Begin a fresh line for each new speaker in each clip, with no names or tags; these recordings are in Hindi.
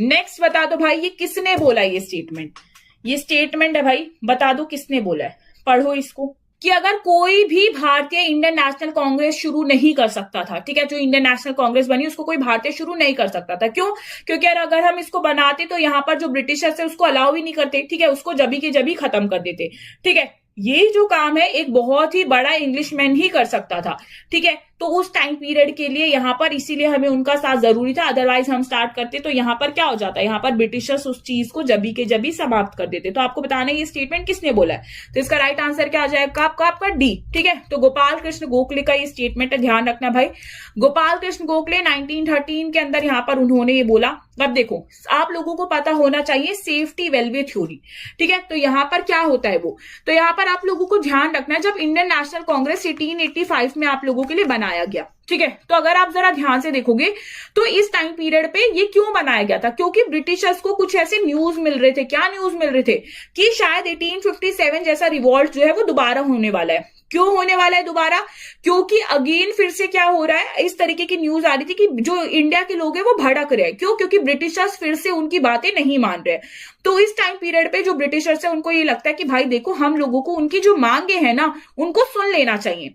नेक्स्ट बता दो भाई, ये किसने बोला ये स्टेटमेंट? ये स्टेटमेंट है भाई, बता दो किसने बोला है, पढ़ो इसको। कि अगर कोई भी भारतीय इंडियन नेशनल कांग्रेस शुरू नहीं कर सकता था, ठीक है, जो इंडियन नेशनल कांग्रेस बनी उसको कोई भारतीय शुरू नहीं कर सकता था। क्यों? क्योंकि अगर हम इसको बनाते तो यहाँ पर जो ब्रिटिशर्स है उसको अलाउ ही नहीं करते, ठीक है, उसको जबी के जबी खत्म कर देते, ठीक है। ये जो काम है एक बहुत ही बड़ा इंग्लिशमैन ही कर सकता था, ठीक है। तो उस टाइम पीरियड के लिए यहाँ पर इसीलिए हमें उनका साथ जरूरी था, अदरवाइज हम स्टार्ट करते तो यहाँ पर क्या हो जाता है, यहाँ पर ब्रिटिशर्स उस चीज को जबी के जबी समाप्त कर देते। तो आपको बताना है ये स्टेटमेंट किसने बोला है। तो इसका राइट आंसर क्या आ जाएगा आपका डी, ठीक है। तो गोपाल कृष्ण गोखले का ये स्टेटमेंट है, ध्यान रखना भाई। गोपाल कृष्ण गोखले 1913 के अंदर यहाँ पर उन्होंने ये बोला। अब देखो, आप लोगों को पता होना चाहिए सेफ्टी वेलवे थ्योरी, ठीक है। तो यहाँ पर क्या होता है वो, तो यहाँ पर आप लोगों को ध्यान रखना है, जब इंडियन नेशनल कांग्रेस 1885 में आप लोगों के लिए बनाया गया, ठीक है। तो अगर आप जरा ध्यान से देखोगे तो इस टाइम पीरियड पे ये क्यों बनाया गया था, क्योंकि ब्रिटिशर्स को कुछ ऐसे न्यूज मिल रहे थे। क्या न्यूज मिल रहे थे? कि शायद 1857 जैसा रिवॉल्ट जो है वो दोबारा होने वाला है। क्यों होने वाला है दोबारा? क्योंकि अगेन फिर से क्या हो रहा है, इस तरीके की न्यूज आ रही थी कि जो इंडिया के लोग हैं वो भड़क रहे हैं। क्यों? क्योंकि ब्रिटिशर्स फिर से उनकी बातें नहीं मान रहे। तो इस टाइम पीरियड पे जो ब्रिटिशर्स है उनको ये लगता है कि भाई देखो, हम लोगों को उनकी जो मांगे हैं ना उनको सुन लेना चाहिए।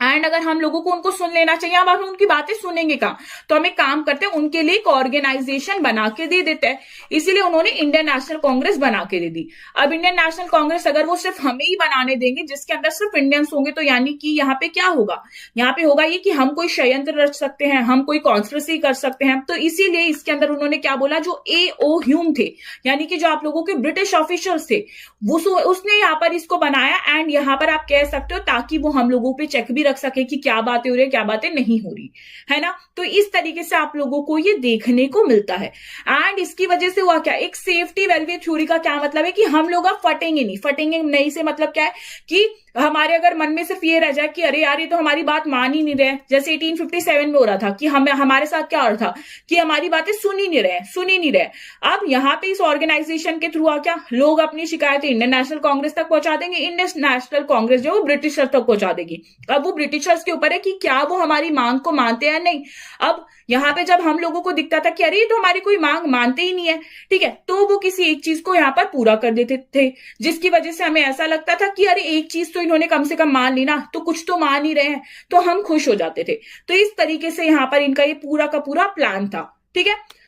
एंड अगर हम लोगों को उनको सुन लेना चाहिए, अब हम उनकी बातें सुनेंगे कहां, तो हम एक काम करते हैं, उनके लिए एक ऑर्गेनाइजेशन बना के दे देते हैं। इसीलिए उन्होंने इंडियन नेशनल कांग्रेस बना के दे दी। अब इंडियन नेशनल कांग्रेस अगर वो सिर्फ हमें ही बनाने देंगे जिसके अंदर सिर्फ इंडियंस होंगे, तो यानी कि यहाँ पे क्या होगा, यहाँ पे होगा ये कि हम कोई षड्यंत्र रच सकते हैं, हम कोई कॉन्स्पिरेसी कर सकते हैं। तो इसीलिए इसके अंदर उन्होंने क्या बोला, जो A.O. ह्यूम थे, यानी कि जो आप लोगों के ब्रिटिश ऑफिसर्स थे, उसने यहाँ पर इसको बनाया। एंड यहाँ पर आप कह सकते हो ताकि वो हम लोगों पे चेक भी रख सके कि क्या बातें हो रही है, क्या बातें नहीं हो रही है ना। तो इस तरीके से आप लोगों को ये देखने को मिलता है। एंड इसकी वजह से हुआ क्या, एक सेफ्टी वेलवे थ्योरी का क्या मतलब है कि हम लोग अब फटेंगे नहीं। फटेंगे नहीं से मतलब क्या है कि हमारे अगर मन में सिर्फ ये रह जाए कि अरे यार ये तो हमारी बात मान ही नहीं रहे, जैसे 1857 में हो रहा था कि हमारे साथ क्या हो रहा था कि हमारी बातें सुन ही नहीं रहे। अब यहाँ पे इस ऑर्गेनाइजेशन के थ्रू क्या लोग अपनी शिकायतें इंडियन नेशनल कांग्रेस तक पहुंचा देंगे, इंडियन नेशनल कांग्रेस जो वो ब्रिटिशर्स तक पहुंचा देगी। अब वो ब्रिटिशर्स के ऊपर है कि क्या वो हमारी मांग को मानते हैं या नहीं। अब यहाँ पे जब हम लोगों को दिखता था कि अरे ये तो हमारी कोई मांग मानते ही नहीं है, ठीक है, तो वो किसी एक चीज को यहाँ पर पूरा कर देते थे, जिसकी वजह से हमें ऐसा लगता था कि अरे एक चीज तो इन्होंने कम से कम मान ली ना, तो कुछ तो मान ही रहे हैं, तो हम खुश हो जाते थे। तो इस तरीके से यहाँ पर इनका ये पूरा का पूरा प्लान था, ठीक है।